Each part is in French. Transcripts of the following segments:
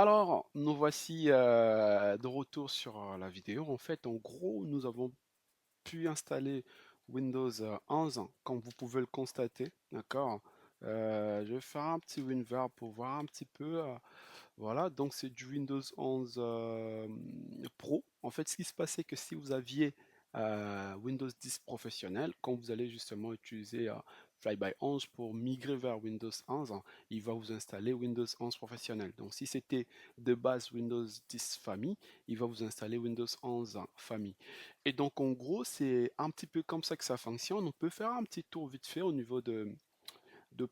Alors, nous voici de retour sur la vidéo. En fait, en gros, nous avons pu installer Windows 11, comme vous pouvez le constater. D'accord? Je vais faire un petit WinVer pour voir un petit peu. Voilà, donc c'est du Windows 11 Pro. En fait, ce qui se passait que si vous aviez Windows 10 professionnel, quand vous allez justement utiliser Flyby 11 pour migrer vers Windows 11, il va vous installer Windows 11 professionnel. Donc si c'était de base Windows 10 famille, il va vous installer Windows 11 famille. Et donc en gros, c'est un petit peu comme ça que ça fonctionne. On peut faire un petit tour vite fait au niveau de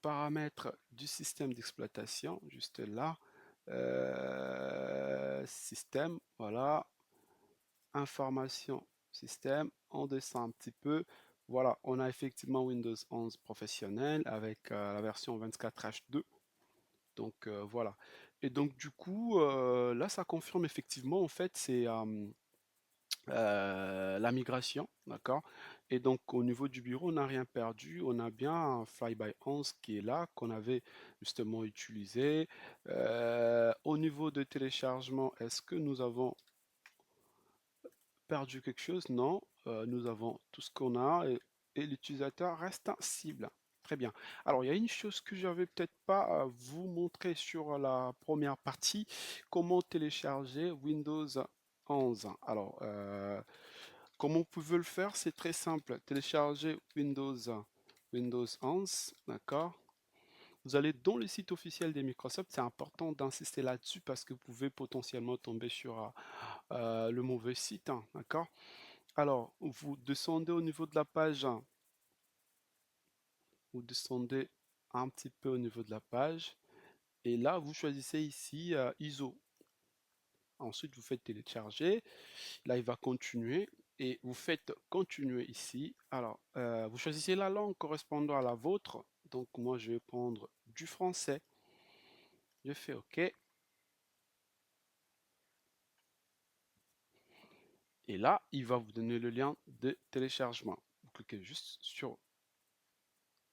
paramètres du système d'exploitation, juste là. Système, voilà, information, système, on descend un petit peu. Voilà, on a effectivement Windows 11 professionnel avec la version 24H2. Donc voilà. Et donc du coup, là, ça confirme effectivement, en fait, c'est la migration, d'accord? Et donc au niveau du bureau, on n'a rien perdu, on a bien un Flyby 11 qui est là, qu'on avait justement utilisé. Au niveau de téléchargement, est-ce que nous avons perdu quelque chose? Non, nous avons tout ce qu'on a et l'utilisateur reste cible. Très bien. Alors, il y a une chose que j'avais peut-être pas à vous montrer sur la première partie, comment télécharger Windows 11. Alors, comment vous pouvez le faire? C'est très simple. Télécharger Windows 11, d'accord? Vous allez dans le site officiel de Microsoft. C'est important d'insister là-dessus parce que vous pouvez potentiellement tomber sur le mauvais site, hein, d'accord? Alors, vous descendez au niveau de la page, vous descendez un petit peu au niveau de la page, et là, vous choisissez ici ISO. Ensuite, vous faites télécharger. Là, il va continuer et vous faites continuer ici. Alors, vous choisissez la langue correspondant à la vôtre. Donc, moi, je vais prendre du français. Je fais OK. Et là, il va vous donner le lien de téléchargement. Vous cliquez juste sur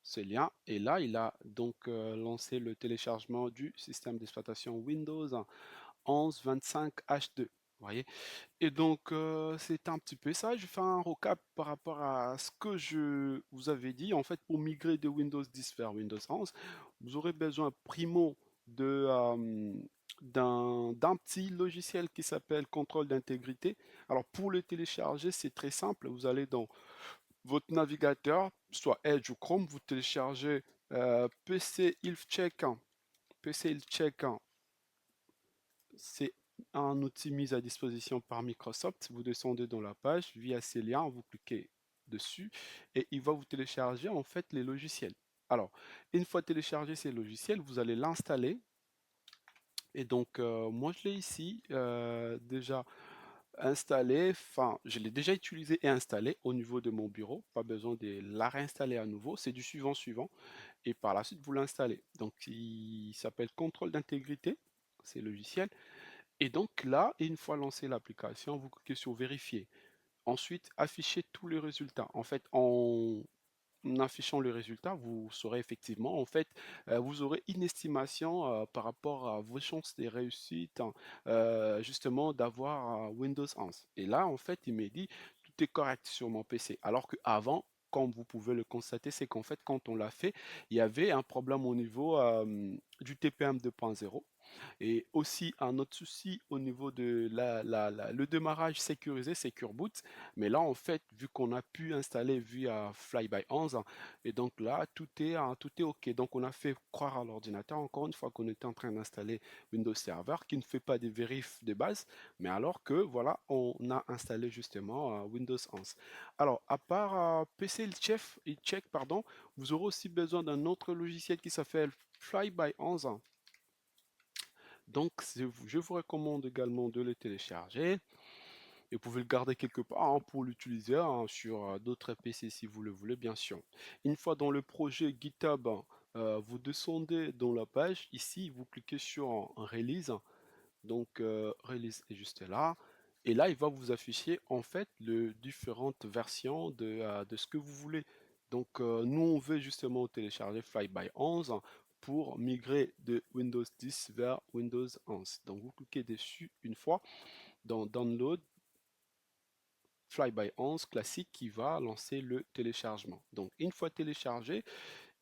ce lien et là, il a donc lancé le téléchargement du système d'exploitation Windows 11 25 H2. Vous voyez? Et donc, c'est un petit peu ça. Je fais un recap par rapport à ce que je vous avais dit. En fait, pour migrer de Windows 10 vers Windows 11, vous aurez besoin, primo, d'un petit logiciel qui s'appelle Contrôle d'intégrité. Alors, pour le télécharger, c'est très simple. Vous allez dans votre navigateur, soit Edge ou Chrome, vous téléchargez PC Health Check. PC Health Check, c'est un outil mis à disposition par Microsoft. Vous descendez dans la page, via ces liens, vous cliquez dessus et il va vous télécharger en fait les logiciels. Alors, une fois téléchargé ces logiciels, vous allez l'installer. Et donc, moi, je l'ai ici déjà installé. Enfin, je l'ai déjà utilisé et installé au niveau de mon bureau. Pas besoin de la réinstaller à nouveau. C'est du suivant. Et par la suite, vous l'installez. Donc, il s'appelle Contrôle d'intégrité, ces logiciels. Et donc là, une fois lancé l'application, vous cliquez sur vérifier. Ensuite, afficher tous les résultats. En fait, en affichant le résultat, vous saurez effectivement, en fait, vous aurez une estimation par rapport à vos chances de réussite, hein, justement, d'avoir Windows 11. Et là, en fait, il m'a dit, tout est correct sur mon PC. Alors qu'avant, comme vous pouvez le constater, c'est qu'en fait, quand on l'a fait, il y avait un problème au niveau du TPM 2.0. Et aussi un autre souci au niveau de le démarrage sécurisé, Secure Boot. Mais là, en fait, vu qu'on a pu installer via Flyby 11, et donc là, tout est OK. Donc, on a fait croire à l'ordinateur, encore une fois, qu'on était en train d'installer Windows Server, qui ne fait pas des vérifs de base, mais alors que, voilà, on a installé justement Windows 11. Alors, à part PC Check, pardon, vous aurez aussi besoin d'un autre logiciel qui s'appelle Flyby 11. Donc, je vous recommande également de le télécharger. Et vous pouvez le garder quelque part hein, pour l'utiliser hein, sur d'autres PC si vous le voulez, bien sûr. Une fois dans le projet GitHub, vous descendez dans la page. Ici, vous cliquez sur un Release. Donc, Release est juste là. Et là, il va vous afficher en fait les différentes versions de ce que vous voulez. Donc, nous, on veut justement télécharger Flyby 11. pour migrer de Windows 10 vers Windows 11. Donc vous cliquez dessus une fois dans Download, Flyby 11 classique qui va lancer le téléchargement. Donc une fois téléchargé,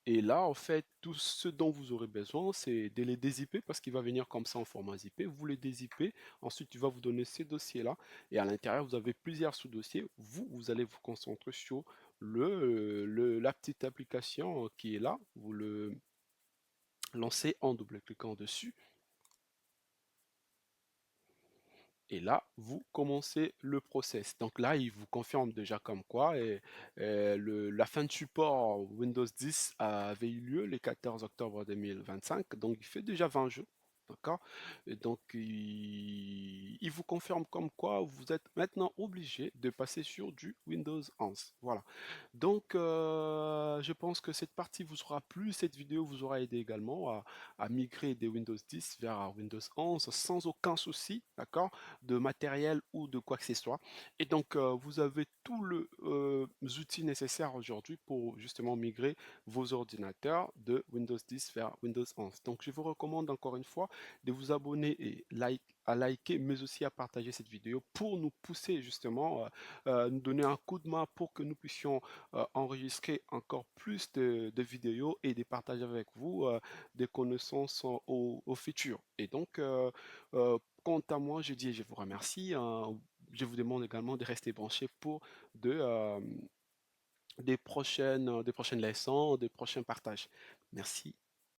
et là en fait tout ce dont vous aurez besoin c'est de les dézipper parce qu'il va venir comme ça en format zippé. Vous les dézippez, ensuite il va vous donner ces dossiers là et à l'intérieur vous avez plusieurs sous-dossiers. Vous allez vous concentrer sur la petite application qui est là. Vous le lancez en double-cliquant dessus. Et là, vous commencez le process. Donc là, il vous confirme déjà comme quoi la fin de support Windows 10 avait eu lieu le 14 octobre 2025. Donc il fait déjà 20 jours. D'accord? Et donc il vous confirme comme quoi vous êtes maintenant obligé de passer sur du Windows 11. Voilà. Donc je pense que cette partie vous aura plu. Cette vidéo vous aura aidé également à migrer des Windows 10 vers Windows 11 sans aucun souci. D'accord? De matériel ou de quoi que ce soit. Et donc, vous avez tous les outils nécessaires aujourd'hui pour justement migrer vos ordinateurs de Windows 10 vers Windows 11. Donc, je vous recommande encore une fois de vous abonner et à liker, mais aussi à partager cette vidéo pour nous pousser justement, nous donner un coup de main pour que nous puissions enregistrer encore plus de vidéos et de partager avec vous des connaissances au futur. Et donc, quant à moi, je dis et je vous remercie. Je vous demande également de rester branchés pour de, des prochaines leçons, des prochains partages. Merci.